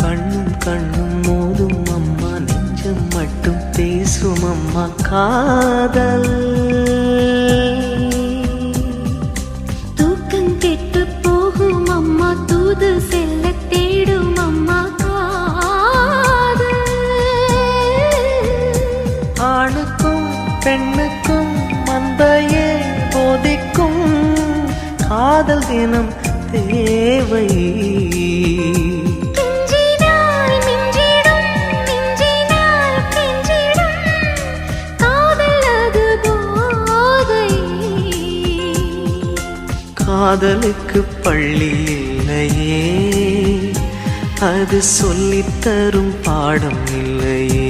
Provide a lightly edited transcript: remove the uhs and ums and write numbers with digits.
கண்ணும் கண்ணும் மோதும் அம்மா, நெஞ்சம் மட்டும் பேசும் அம்மா காதல். தூக்கம் கெட்டு போகும் அம்மா, தூது செல்ல தேடும் அம்மா காதல். ஆணுக்கும் பெண்ணுக்கும் மந்தையே போதிக்கும் காதல் தினம் தேவை. காதலுக்கு பள்ளி இல்லையே, அது சொல்லித்தரும் பாடம் இல்லையே.